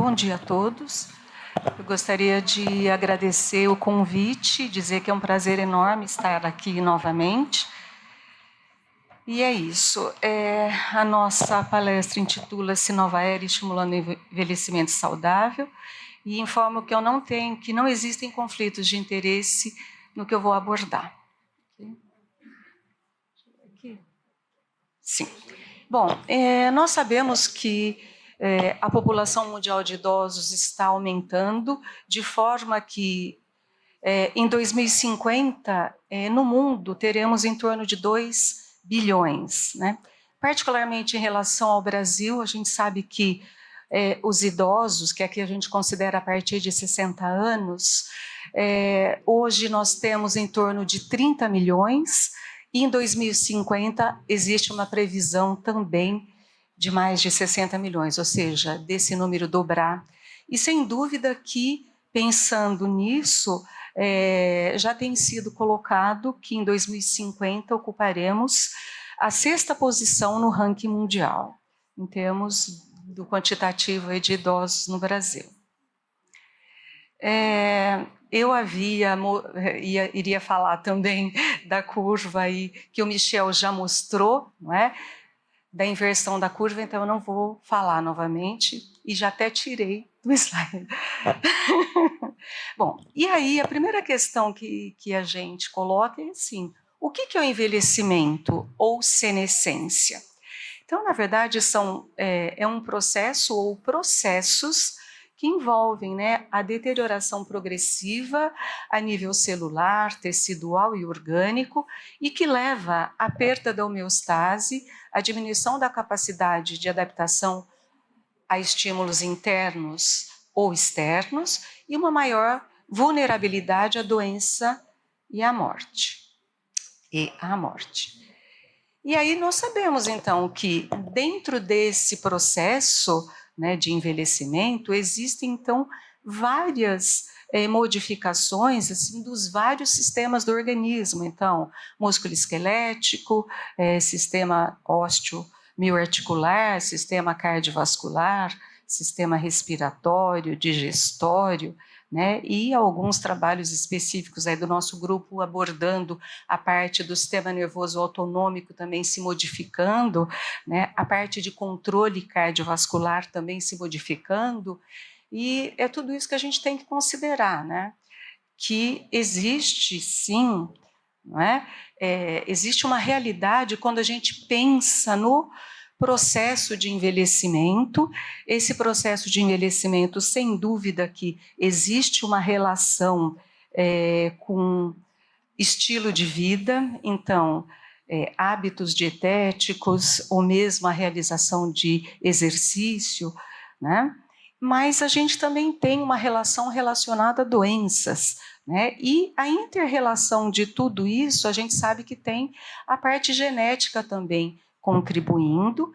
Bom dia a todos. Eu gostaria de agradecer o convite, dizer que é um prazer enorme estar aqui novamente. E é isso. A nossa palestra intitula-se Nova Era Estimulando o Envelhecimento Saudável, e informo que que não existem conflitos de interesse no que eu vou abordar. Aqui. Sim. Bom, nós sabemos que a população mundial de idosos está aumentando, de forma que em 2050, no mundo, teremos em torno de 2 bilhões. Né? Particularmente em relação ao Brasil, a gente sabe que os idosos, que aqui a gente considera a partir de 60 anos, hoje nós temos em torno de 30 milhões, e em 2050 existe uma previsão também de mais de 60 milhões, ou seja, desse número dobrar. E sem dúvida que, pensando nisso, já tem sido colocado que em 2050 ocuparemos a 6ª posição no ranking mundial, em termos do quantitativo de idosos no Brasil. Eu iria falar também da curva aí que o Michel já mostrou, não é? Da inversão da curva, então eu não vou falar novamente, e já até tirei do slide. Bom, e aí a primeira questão que a gente coloca é assim, o que é o envelhecimento ou senescência? Então, na verdade, é um processo ou processos que envolvem, né, a deterioração progressiva a nível celular, tecidual e orgânico, e que leva à perda da homeostase, à diminuição da capacidade de adaptação a estímulos internos ou externos e uma maior vulnerabilidade à doença e à morte. E aí nós sabemos, então, que dentro desse processo, né, de envelhecimento, existem, então, várias modificações assim, dos vários sistemas do organismo. Então, músculo esquelético, sistema ósseo mioarticular, sistema cardiovascular, sistema respiratório, digestório, né, e alguns trabalhos específicos aí do nosso grupo abordando a parte do sistema nervoso autonômico também se modificando, né, a parte de controle cardiovascular também se modificando, e é tudo isso que a gente tem que considerar, né, que existe sim, não é? Existe uma realidade quando a gente pensa no processo de envelhecimento. Esse processo de envelhecimento, sem dúvida que existe uma relação com estilo de vida, então, hábitos dietéticos, ou mesmo a realização de exercício, né? Mas a gente também tem uma relação relacionada a doenças, né? E a inter-relação de tudo isso, a gente sabe que tem a parte genética também contribuindo,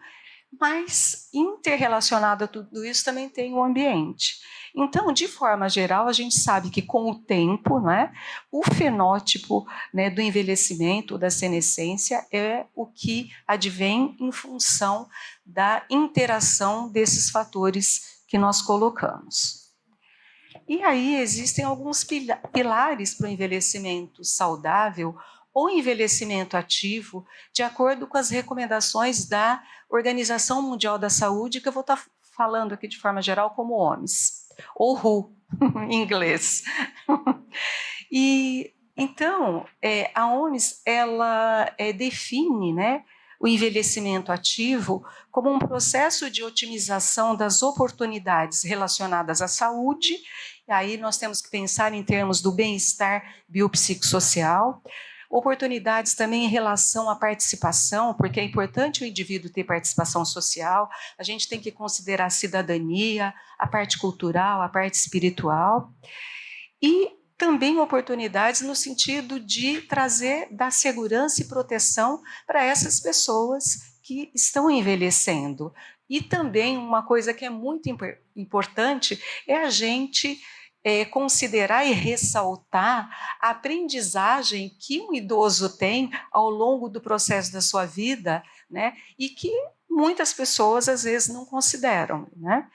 mas interrelacionado a tudo isso também tem o ambiente. Então, de forma geral, a gente sabe que com o tempo, né, o fenótipo, né, do envelhecimento, da senescência, é o que advém em função da interação desses fatores que nós colocamos. E aí existem alguns pilares para o envelhecimento saudável ou envelhecimento ativo, de acordo com as recomendações da Organização Mundial da Saúde, que eu vou estar falando aqui de forma geral como OMS, ou WHO, em inglês. E então, a OMS, ela define, né, o envelhecimento ativo como um processo de otimização das oportunidades relacionadas à saúde. E aí nós temos que pensar em termos do bem-estar biopsicossocial, oportunidades também em relação à participação, porque é importante o indivíduo ter participação social, a gente tem que considerar a cidadania, a parte cultural, a parte espiritual, e também oportunidades no sentido de dar segurança e proteção para essas pessoas que estão envelhecendo. E também uma coisa que é muito importante é a gente considerar e ressaltar a aprendizagem que um idoso tem ao longo do processo da sua vida, né, e que muitas pessoas às vezes não consideram, né?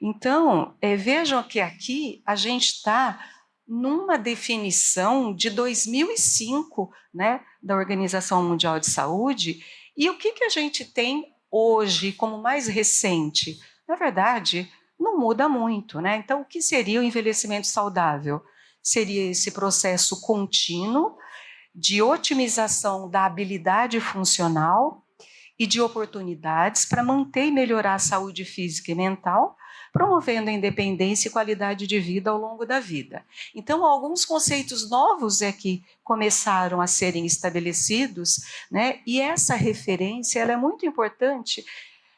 Então, vejam que aqui a gente está numa definição de 2005, né, da Organização Mundial de Saúde, e o que a gente tem hoje como mais recente? Na verdade, não muda muito, né? Então, o que seria o envelhecimento saudável? Seria esse processo contínuo de otimização da habilidade funcional e de oportunidades para manter e melhorar a saúde física e mental, promovendo a independência e qualidade de vida ao longo da vida. Então, alguns conceitos novos que começaram a serem estabelecidos, né? E essa referência ela é muito importante,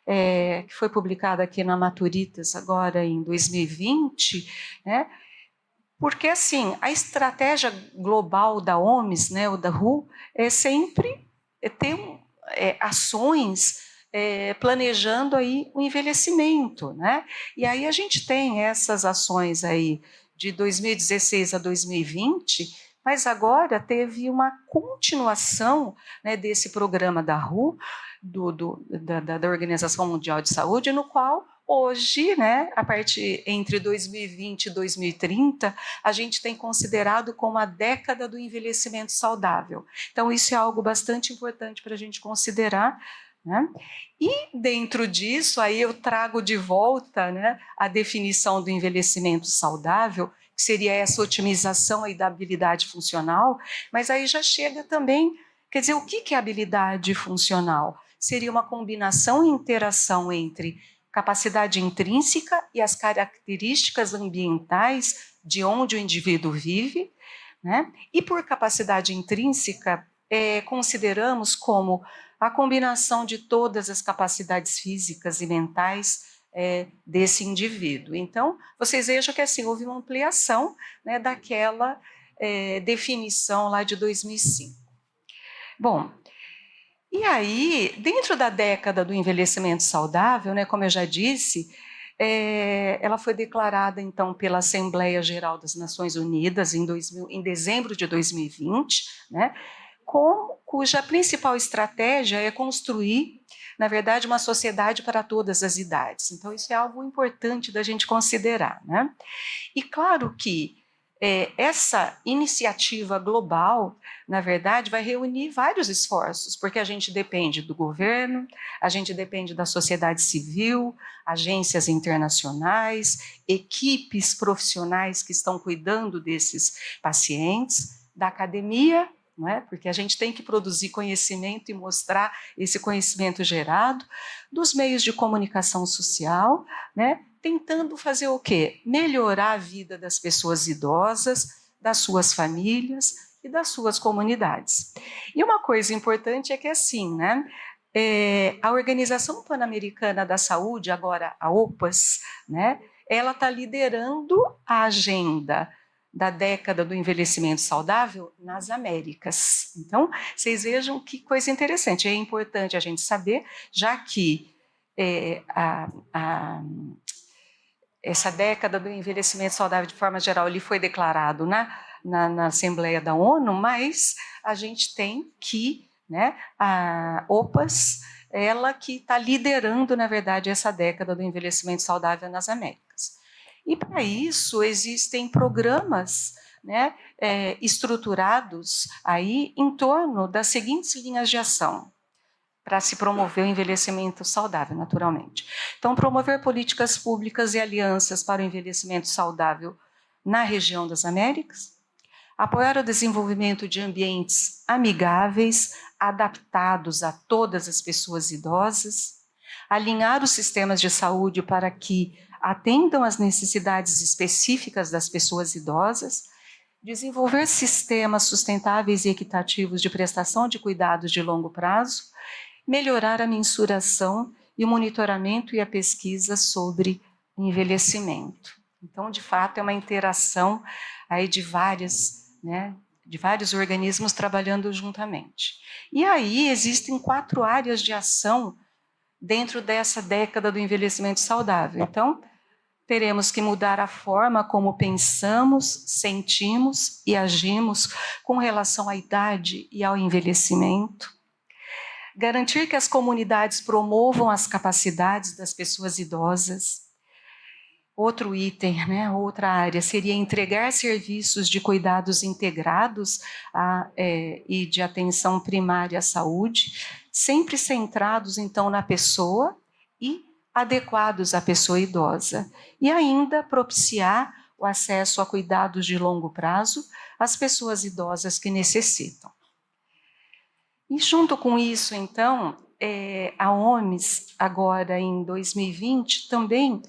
que foi publicada aqui na Maturitas agora em 2020, né? Porque, assim, a estratégia global da OMS, né, ou da WHO, é sempre ter ações planejando aí o envelhecimento, né? E aí a gente tem essas ações aí de 2016 a 2020, mas agora teve uma continuação, né, desse programa da WHO, da Organização Mundial de Saúde, no qual hoje, né, a partir entre 2020 e 2030, a gente tem considerado como a década do envelhecimento saudável. Então, isso é algo bastante importante para a gente considerar, né? E dentro disso, aí eu trago de volta, né, a definição do envelhecimento saudável, que seria essa otimização aí da habilidade funcional, mas aí já chega também, quer dizer, o que é habilidade funcional? Seria uma combinação e interação entre capacidade intrínseca e as características ambientais de onde o indivíduo vive, né? E por capacidade intrínseca, consideramos como a combinação de todas as capacidades físicas e mentais desse indivíduo. Então, vocês vejam que assim houve uma ampliação, né, daquela definição lá de 2005. Bom, e aí, dentro da década do envelhecimento saudável, né, como eu já disse, ela foi declarada, então, pela Assembleia Geral das Nações Unidas em dezembro de 2020, né, cuja principal estratégia é construir, na verdade, uma sociedade para todas as idades. Então, isso é algo importante da gente considerar, né? E claro que essa iniciativa global, na verdade, vai reunir vários esforços, porque a gente depende do governo, a gente depende da sociedade civil, agências internacionais, equipes profissionais que estão cuidando desses pacientes, da academia, não é? Porque a gente tem que produzir conhecimento e mostrar esse conhecimento gerado, dos meios de comunicação social, né? Tentando fazer o quê? Melhorar a vida das pessoas idosas, das suas famílias e das suas comunidades. E uma coisa importante é que assim, né? A Organização Pan-Americana da Saúde, agora a OPAS, né? Ela está liderando a agenda da década do envelhecimento saudável nas Américas. Então, vocês vejam que coisa interessante. É importante a gente saber, já que essa década do envelhecimento saudável, de forma geral, ele foi declarado na Assembleia da ONU, mas a gente tem que, né, a OPAS, ela que está liderando, na verdade, essa década do envelhecimento saudável nas Américas. E para isso existem programas, né, estruturados aí em torno das seguintes linhas de ação para se promover o envelhecimento saudável, naturalmente. Então, promover políticas públicas e alianças para o envelhecimento saudável na região das Américas, apoiar o desenvolvimento de ambientes amigáveis, adaptados a todas as pessoas idosas, alinhar os sistemas de saúde para que atendam às necessidades específicas das pessoas idosas, desenvolver sistemas sustentáveis e equitativos de prestação de cuidados de longo prazo, melhorar a mensuração e o monitoramento e a pesquisa sobre envelhecimento. Então, de fato, é uma interação aí de vários organismos trabalhando juntamente. E aí existem 4 áreas de ação dentro dessa década do envelhecimento saudável. Então, teremos que mudar a forma como pensamos, sentimos e agimos com relação à idade e ao envelhecimento. Garantir que as comunidades promovam as capacidades das pessoas idosas. Outro item, né, outra área, seria entregar serviços de cuidados integrados e de atenção primária à saúde, sempre centrados, então, na pessoa e adequados à pessoa idosa. E ainda propiciar o acesso a cuidados de longo prazo às pessoas idosas que necessitam. E junto com isso, então, a OMS, agora em 2020, também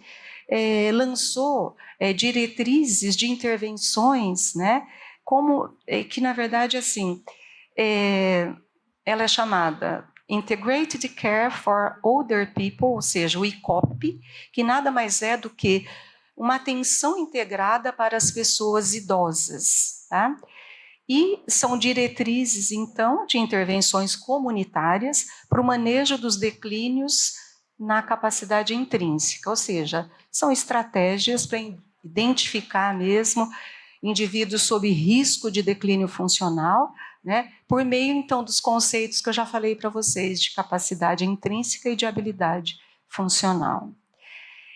lançou diretrizes de intervenções, né, como que, na verdade, assim, ela é chamada Integrated Care for Older People, ou seja, o ICOP, que nada mais é do que uma atenção integrada para as pessoas idosas, tá? E são diretrizes, então, de intervenções comunitárias para o manejo dos declínios na capacidade intrínseca, ou seja, são estratégias para identificar mesmo indivíduos sob risco de declínio funcional, né, por meio, então, dos conceitos que eu já falei para vocês, de capacidade intrínseca e de habilidade funcional.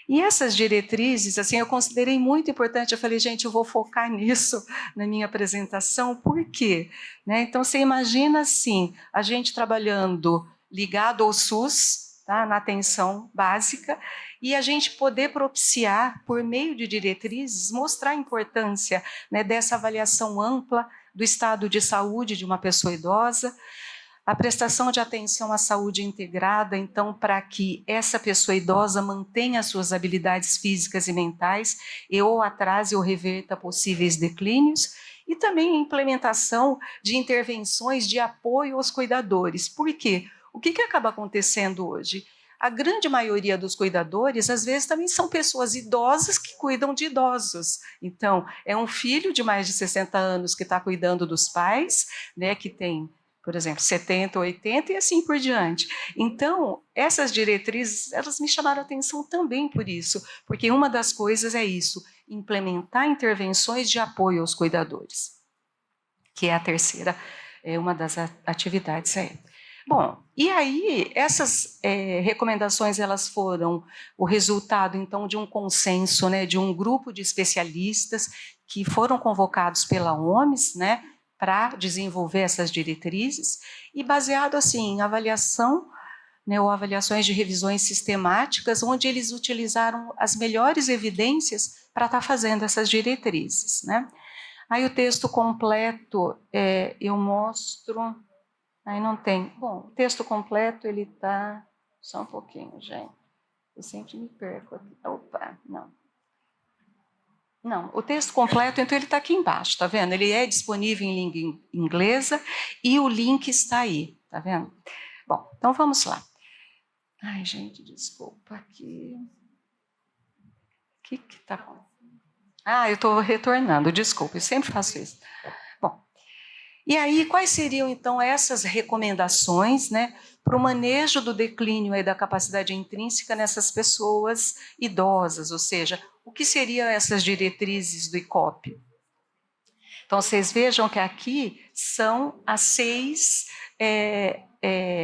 E essas diretrizes, assim, eu considerei muito importante. Eu falei, gente, eu vou focar nisso na minha apresentação. Por quê? Né? Então, você imagina, assim, a gente trabalhando ligado ao SUS, tá, na atenção básica, e a gente poder propiciar, por meio de diretrizes, mostrar a importância, né, dessa avaliação ampla do estado de saúde de uma pessoa idosa, a prestação de atenção à saúde integrada, então, para que essa pessoa idosa mantenha suas habilidades físicas e mentais e ou atrase ou reverta possíveis declínios, e também a implementação de intervenções de apoio aos cuidadores. Por quê? O que acaba acontecendo hoje? A grande maioria dos cuidadores, às vezes, também são pessoas idosas que cuidam de idosos. Então, é um filho de mais de 60 anos que está cuidando dos pais, né, que tem, por exemplo, 70, 80 e assim por diante. Então, essas diretrizes, elas me chamaram a atenção também por isso, porque uma das coisas é isso, implementar intervenções de apoio aos cuidadores, que é a terceira, uma das atividades aí. Bom, e aí essas recomendações, elas foram o resultado, então, de um consenso, né, de um grupo de especialistas que foram convocados pela OMS, né, para desenvolver essas diretrizes, e baseado assim em avaliação, né, ou avaliações de revisões sistemáticas, onde eles utilizaram as melhores evidências para estar fazendo essas diretrizes, né? Aí o texto completo eu mostro, aí não tem. Bom, o texto completo ele está, só um pouquinho, gente, eu sempre me perco aqui. Opa, não. Não, o texto completo, então, ele está aqui embaixo, tá vendo? Ele é disponível em língua inglesa e o link está aí, tá vendo? Bom, então vamos lá. Ai, gente, desculpa aqui. O que está bom? Ah, eu estou retornando, desculpa, eu sempre faço isso. Bom, e aí, quais seriam, então, essas recomendações, né, para o manejo do declínio e da capacidade intrínseca nessas pessoas idosas, ou seja, o que seriam essas diretrizes do ICOP? Então, vocês vejam que aqui são as 6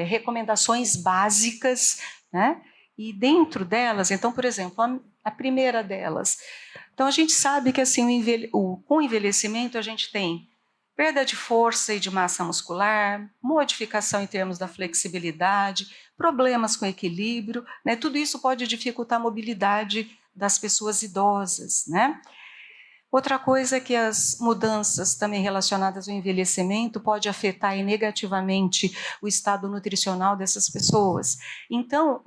recomendações básicas, né? E dentro delas, então, por exemplo, a primeira delas. Então, a gente sabe que assim, com o envelhecimento a gente tem perda de força e de massa muscular, modificação em termos da flexibilidade, problemas com equilíbrio, né? Tudo isso pode dificultar a mobilidade das pessoas idosas, né? Outra coisa é que as mudanças também relacionadas ao envelhecimento pode afetar negativamente o estado nutricional dessas pessoas. Então,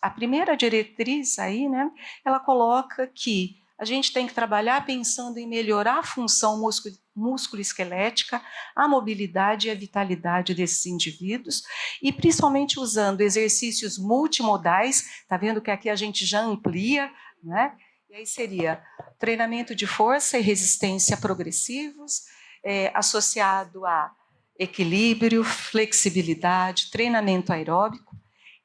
a primeira diretriz aí, né, ela coloca que a gente tem que trabalhar pensando em melhorar a função músculo-esquelética, a mobilidade e a vitalidade desses indivíduos, e principalmente usando exercícios multimodais, tá vendo que aqui a gente já amplia, né? E aí seria treinamento de força e resistência progressivos, associado a equilíbrio, flexibilidade, treinamento aeróbico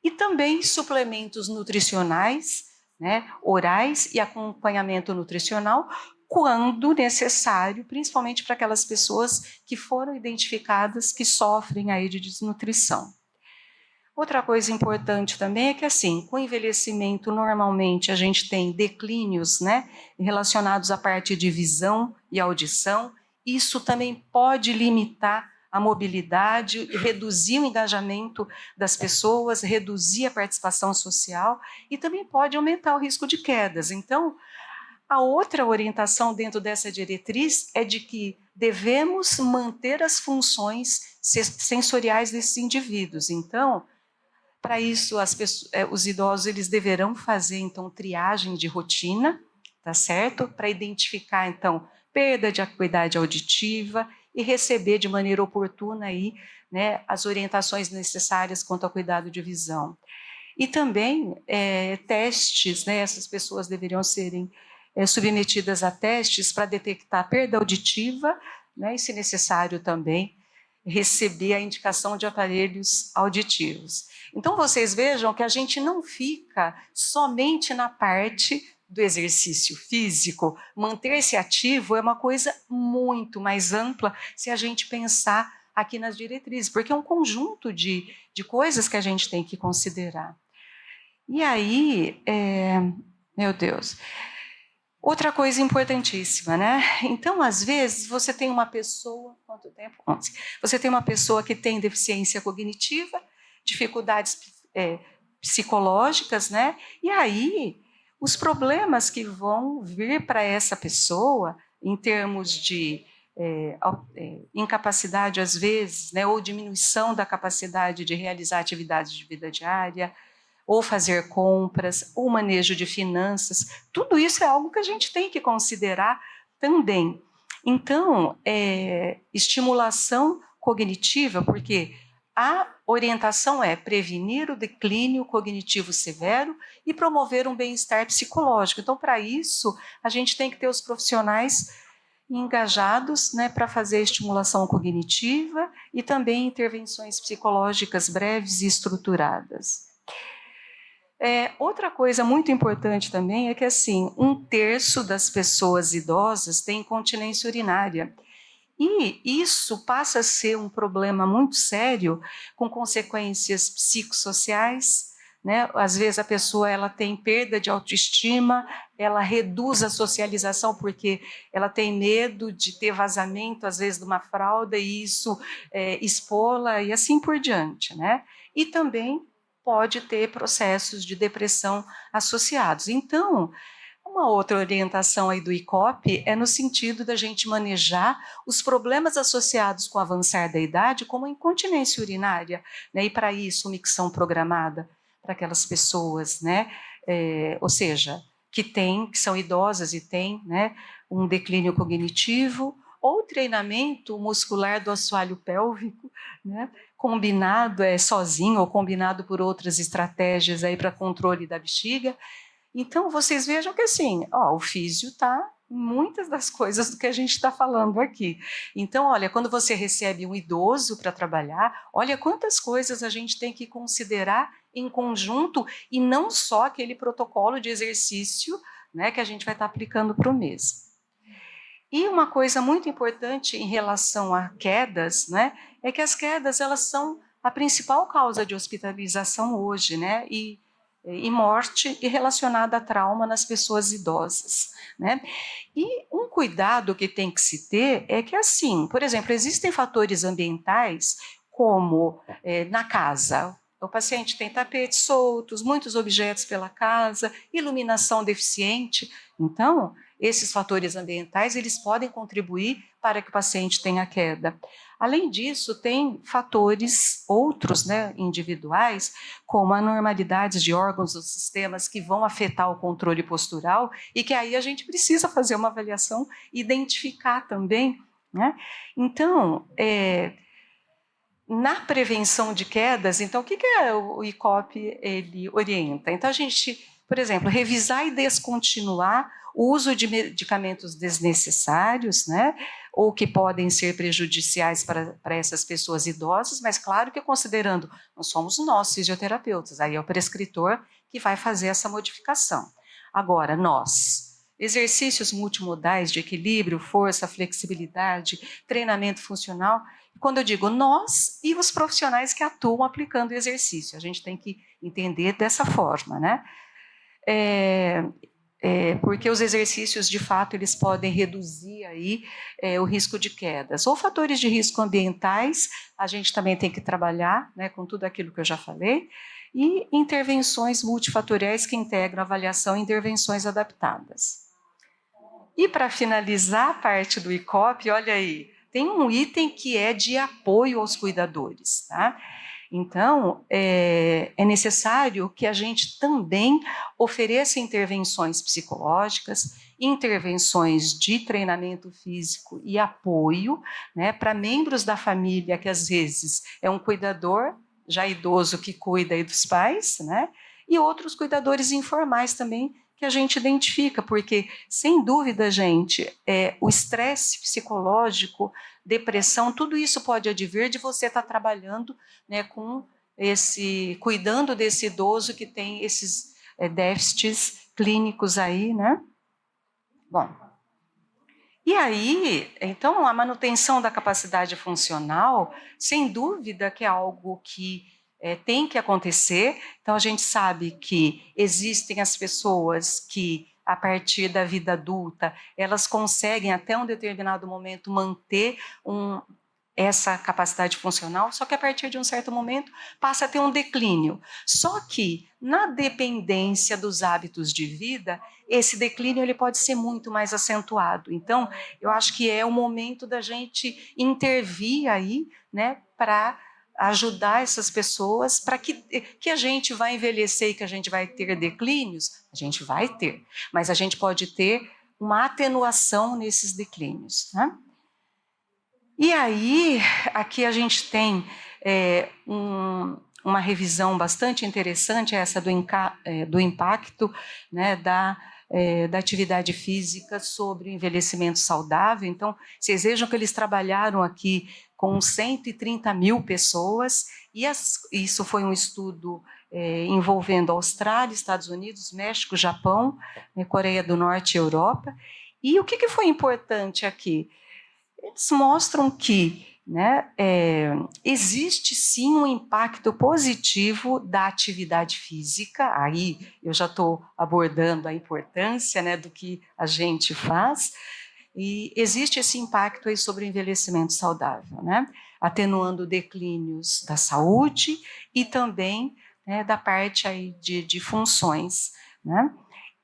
e também suplementos nutricionais, né, orais e acompanhamento nutricional, quando necessário, principalmente para aquelas pessoas que foram identificadas que sofrem aí de desnutrição. Outra coisa importante também é que, assim, com o envelhecimento, normalmente a gente tem declínios, né, relacionados à parte de visão e audição. Isso também pode limitar a mobilidade, reduzir o engajamento das pessoas, reduzir a participação social e também pode aumentar o risco de quedas. Então, a outra orientação dentro dessa diretriz é de que devemos manter as funções sensoriais desses indivíduos. Então, para isso, os idosos eles deverão fazer, então, triagem de rotina, tá certo? Para identificar, então, perda de acuidade auditiva e receber de maneira oportuna aí, né, as orientações necessárias quanto ao cuidado de visão. E também testes, né, essas pessoas deveriam serem submetidas a testes para detectar perda auditiva, né, e, se necessário, também receber a indicação de aparelhos auditivos. Então, vocês vejam que a gente não fica somente na parte do exercício físico. Manter-se ativo é uma coisa muito mais ampla se a gente pensar aqui nas diretrizes, porque é um conjunto de coisas que a gente tem que considerar. E aí, meu Deus, outra coisa importantíssima, né? Então, às vezes, você tem uma pessoa, quanto tempo? 11. Você tem uma pessoa que tem deficiência cognitiva, dificuldades psicológicas, né? E aí, os problemas que vão vir para essa pessoa, em termos de incapacidade, às vezes, né, ou diminuição da capacidade de realizar atividades de vida diária, ou fazer compras, ou manejo de finanças, tudo isso é algo que a gente tem que considerar também. Então, estimulação cognitiva, porque a orientação é prevenir o declínio cognitivo severo e promover um bem-estar psicológico. Então, para isso, a gente tem que ter os profissionais engajados, né, para fazer estimulação cognitiva e também intervenções psicológicas breves e estruturadas. Outra coisa muito importante também é que, assim, 1/3 das pessoas idosas tem incontinência urinária. E isso passa a ser um problema muito sério, com consequências psicossociais, né? Às vezes a pessoa ela tem perda de autoestima, ela reduz a socialização porque ela tem medo de ter vazamento, às vezes, de uma fralda, e isso expô-la e assim por diante, né? E também pode ter processos de depressão associados. Então, uma outra orientação aí do ICOP é no sentido da gente manejar os problemas associados com o avançar da idade, como a incontinência urinária, né? E para isso, micção programada para aquelas pessoas, né? Ou seja, que são idosas e têm, né, um declínio cognitivo, ou treinamento muscular do assoalho pélvico, né? Combinado sozinho ou combinado por outras estratégias aí para controle da bexiga. Então, vocês vejam que, assim, o físio está em muitas das coisas do que a gente está falando aqui. Então, olha, quando você recebe um idoso para trabalhar, olha quantas coisas a gente tem que considerar em conjunto e não só aquele protocolo de exercício, né, que a gente vai estar aplicando para o mês. E uma coisa muito importante em relação a quedas, né, é que as quedas elas são a principal causa de hospitalização hoje, né, e morte e relacionada a trauma nas pessoas idosas, né? E um cuidado que tem que se ter é que, assim, por exemplo, existem fatores ambientais como na casa. O paciente tem tapetes soltos, muitos objetos pela casa, iluminação deficiente. Então, esses fatores ambientais eles podem contribuir para que o paciente tenha queda. Além disso, tem fatores outros, né, individuais, como anormalidades de órgãos ou sistemas que vão afetar o controle postural e que aí a gente precisa fazer uma avaliação e identificar também, né? Então, na prevenção de quedas, então, o que o ICOP ele orienta? Então, a gente, por exemplo, revisar e descontinuar o uso de medicamentos desnecessários, né, ou que podem ser prejudiciais para essas pessoas idosas, mas claro que considerando, não somos nós fisioterapeutas, aí é o prescritor que vai fazer essa modificação. Agora, exercícios multimodais de equilíbrio, força, flexibilidade, treinamento funcional, Quando eu digo nós e os profissionais que atuam aplicando o exercício, a gente tem que entender dessa forma, né? Porque os exercícios, de fato, eles podem reduzir aí o risco de quedas. Ou fatores de risco ambientais, a gente também tem que trabalhar, né, com tudo aquilo que eu já falei, e intervenções multifatoriais que integram avaliação e intervenções adaptadas. E para finalizar a parte do ICOP, olha aí, tem um item que é de apoio aos cuidadores, tá? Então, é necessário que a gente também ofereça intervenções psicológicas, intervenções de treinamento físico e apoio, né, para membros da família que às vezes é um cuidador já idoso que cuida aí dos pais, né, e outros cuidadores informais também que a gente identifica, porque, sem dúvida, gente, o estresse psicológico, depressão, tudo isso pode advir de você estar trabalhando, né, cuidando desse idoso que tem esses déficits clínicos aí, né? Bom, e aí, então, a manutenção da capacidade funcional, sem dúvida que é algo que tem que acontecer. Então, a gente sabe que existem as pessoas que, a partir da vida adulta, elas conseguem, até um determinado momento, manter essa capacidade funcional, só que a partir de um certo momento passa a ter um declínio. Só que, na dependência dos hábitos de vida, esse declínio ele pode ser muito mais acentuado. Então, eu acho que é o momento da gente intervir aí, né, para ajudar essas pessoas, para que a gente vai envelhecer e que a gente vai ter declínios, a gente vai ter, mas a gente pode ter uma atenuação nesses declínios, né? E aí, aqui a gente tem uma revisão bastante interessante, essa do impacto, né, da atividade física sobre o envelhecimento saudável. Então, vocês vejam que eles trabalharam aqui com 130 mil pessoas, e isso foi um estudo envolvendo Austrália, Estados Unidos, México, Japão, Coreia do Norte e Europa. E o que foi importante aqui? Eles mostram que, né, existe sim um impacto positivo da atividade física. Aí eu já estou abordando a importância, né, do que a gente faz, e existe esse impacto aí sobre o envelhecimento saudável, né, atenuando declínios da saúde e também, né, da parte aí de funções, né?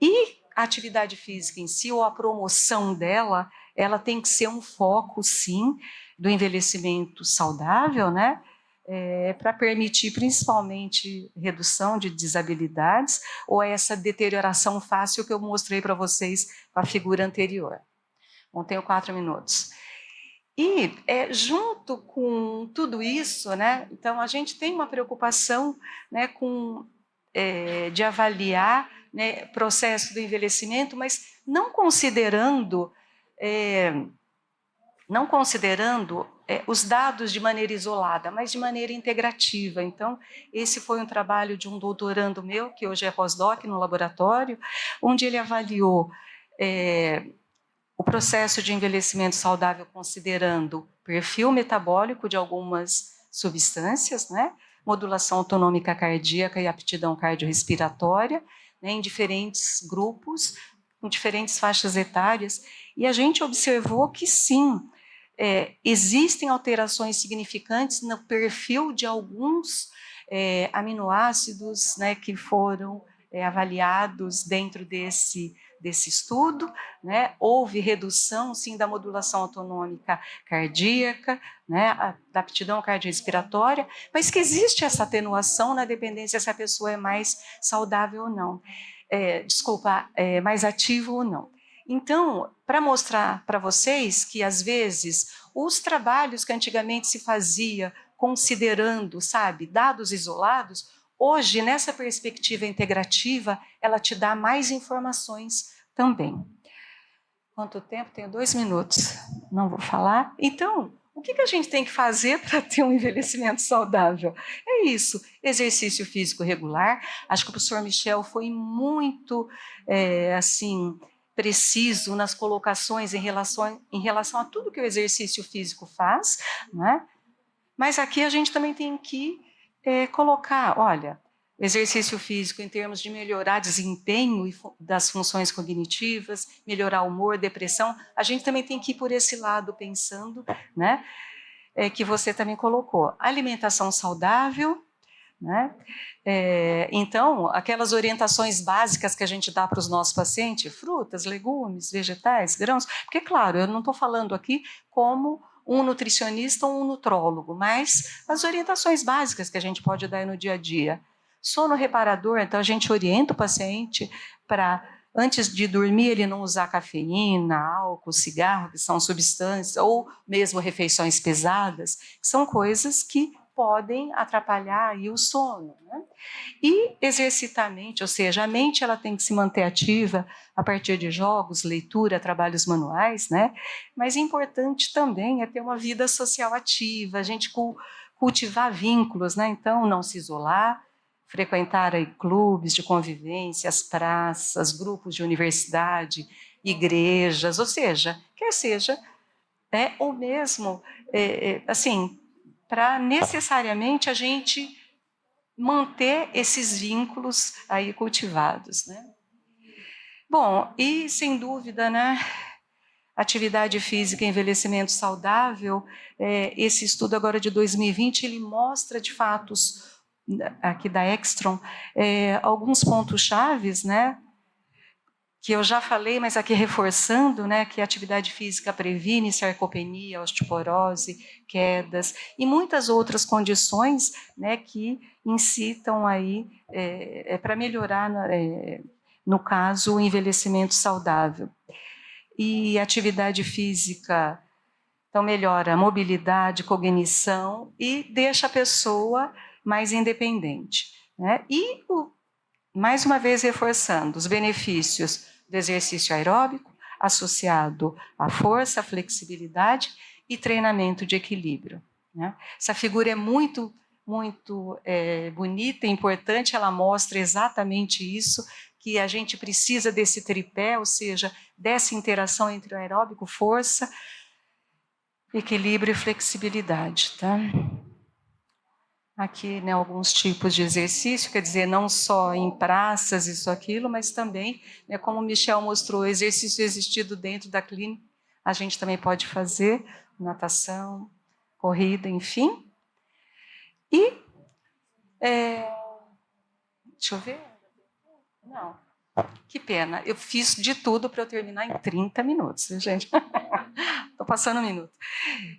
E a atividade física em si, ou a promoção dela, ela tem que ser um foco, sim, do envelhecimento saudável, né? Para permitir principalmente redução de desabilidades ou essa deterioração fácil que eu mostrei para vocês com a figura anterior. Bom, tenho 4 minutos. E junto com tudo isso, né, então a gente tem uma preocupação, né, de avaliar, né, processo do envelhecimento, mas não considerando os dados de maneira isolada, mas de maneira integrativa. Então, esse foi um trabalho de um doutorando meu, que hoje é pós-doc no laboratório, onde ele avaliou o processo de envelhecimento saudável considerando perfil metabólico de algumas substâncias, né, modulação autonômica cardíaca e aptidão cardiorrespiratória, né, em diferentes grupos, em diferentes faixas etárias, e a gente observou que sim, existem alterações significantes no perfil de alguns aminoácidos, né, que foram avaliados dentro desse estudo, né? Houve redução, sim, da modulação autonômica cardíaca, né, da aptidão cardiorrespiratória, mas que existe essa atenuação na dependência se a pessoa é mais saudável ou não, mais ativo ou não. Então, para mostrar para vocês que, às vezes, os trabalhos que antigamente se fazia considerando, sabe, dados isolados, hoje, nessa perspectiva integrativa, ela te dá mais informações também. Quanto tempo? Tenho 2 minutos. Não vou falar. Então, o que a gente tem que fazer para ter um envelhecimento saudável? É isso, exercício físico regular. Acho que o professor Michel foi muito, preciso nas colocações em relação a tudo que o exercício físico faz, né? Mas aqui a gente também tem que colocar, olha, exercício físico em termos de melhorar desempenho das funções cognitivas, melhorar o humor, depressão, a gente também tem que ir por esse lado pensando, né, que você também colocou. Alimentação saudável, né? Então, aquelas orientações básicas que a gente dá para os nossos pacientes, frutas, legumes, vegetais, grãos, porque, claro, eu não estou falando aqui como um nutricionista ou um nutrólogo, mas as orientações básicas que a gente pode dar no dia a dia. Sono reparador, então a gente orienta o paciente para, antes de dormir, ele não usar cafeína, álcool, cigarro, que são substâncias, ou mesmo refeições pesadas, que são coisas que podem atrapalhar aí o sono, né? E exercitar a mente, ou seja, a mente ela tem que se manter ativa a partir de jogos, leitura, trabalhos manuais, né? Mas importante também é ter uma vida social ativa, a gente cultivar vínculos, né? Então, não se isolar, frequentar aí clubes de convivência, as praças, grupos de universidade, igrejas, ou seja, quer seja, ou mesmo, assim, para necessariamente a gente manter esses vínculos aí cultivados, né? Bom, e sem dúvida, né, atividade física e envelhecimento saudável, esse estudo agora de 2020, ele mostra de fato, aqui da Ekstrom, alguns pontos chaves, né, que eu já falei, mas aqui reforçando, né, que a atividade física previne sarcopenia, osteoporose, quedas e muitas outras condições, né, que incitam aí para melhorar, no caso, o envelhecimento saudável. E atividade física, então, melhora a mobilidade, cognição e deixa a pessoa mais independente, né? E mais uma vez reforçando os benefícios do exercício aeróbico associado à força, à flexibilidade e treinamento de equilíbrio, né? Essa figura é muito bonita e importante, ela mostra exatamente isso, que a gente precisa desse tripé, ou seja, dessa interação entre o aeróbico, força, equilíbrio e flexibilidade, tá? Aqui, né, alguns tipos de exercício, quer dizer, não só em praças, isso, aquilo, mas também, né, como o Michel mostrou, exercício existido dentro da clínica, a gente também pode fazer, natação, corrida, enfim. E, deixa eu ver, não, que pena, eu fiz de tudo para eu terminar em 30 minutos, viu, gente? Estou passando um minuto.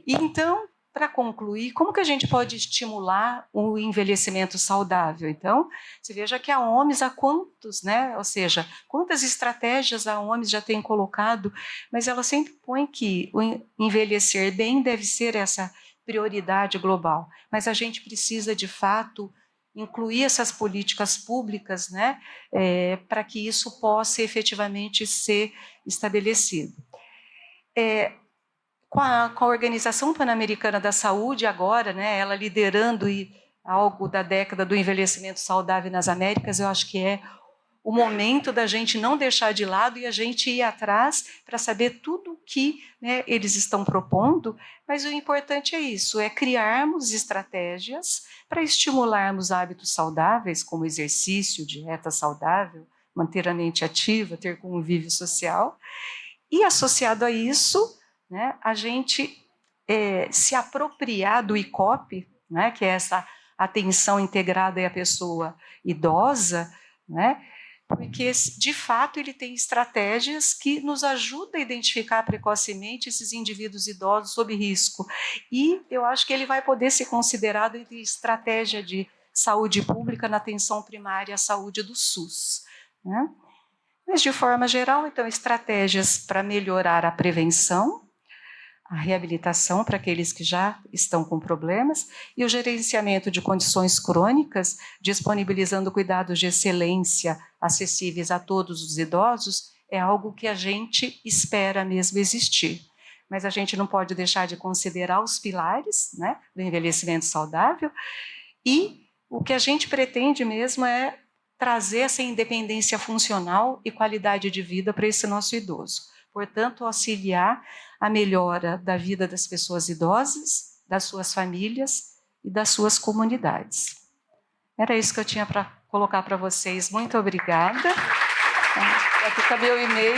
E então, para concluir, como que a gente pode estimular o envelhecimento saudável? Então, você veja que a OMS há quantos, né? Ou seja, quantas estratégias a OMS já tem colocado, mas ela sempre põe que o envelhecer bem deve ser essa prioridade global. Mas a gente precisa, de fato, incluir essas políticas públicas, né? Para que isso possa efetivamente ser estabelecido. Com a Organização Pan-Americana da Saúde agora, né, ela liderando algo da década do envelhecimento saudável nas Américas, eu acho que é o momento da gente não deixar de lado e a gente ir atrás para saber tudo o que, né, eles estão propondo, mas o importante é isso, é criarmos estratégias para estimularmos hábitos saudáveis, como exercício, dieta saudável, manter a mente ativa, ter convívio social, e associado a isso, né, a gente se apropriar do ICOP, né, que é essa atenção integrada à pessoa idosa, né, porque, de fato, ele tem estratégias que nos ajudam a identificar precocemente esses indivíduos idosos sob risco. E eu acho que ele vai poder ser considerado entre estratégia de saúde pública na atenção primária à saúde do SUS, né? Mas, de forma geral, então, estratégias para melhorar a prevenção, a reabilitação para aqueles que já estão com problemas e o gerenciamento de condições crônicas, disponibilizando cuidados de excelência acessíveis a todos os idosos, é algo que a gente espera mesmo existir. Mas a gente não pode deixar de considerar os pilares, né, do envelhecimento saudável, e o que a gente pretende mesmo é trazer essa independência funcional e qualidade de vida para esse nosso idoso. Portanto, auxiliar a melhora da vida das pessoas idosas, das suas famílias e das suas comunidades. Era isso que eu tinha para colocar para vocês. Muito obrigada. Aqui está meu e-mail.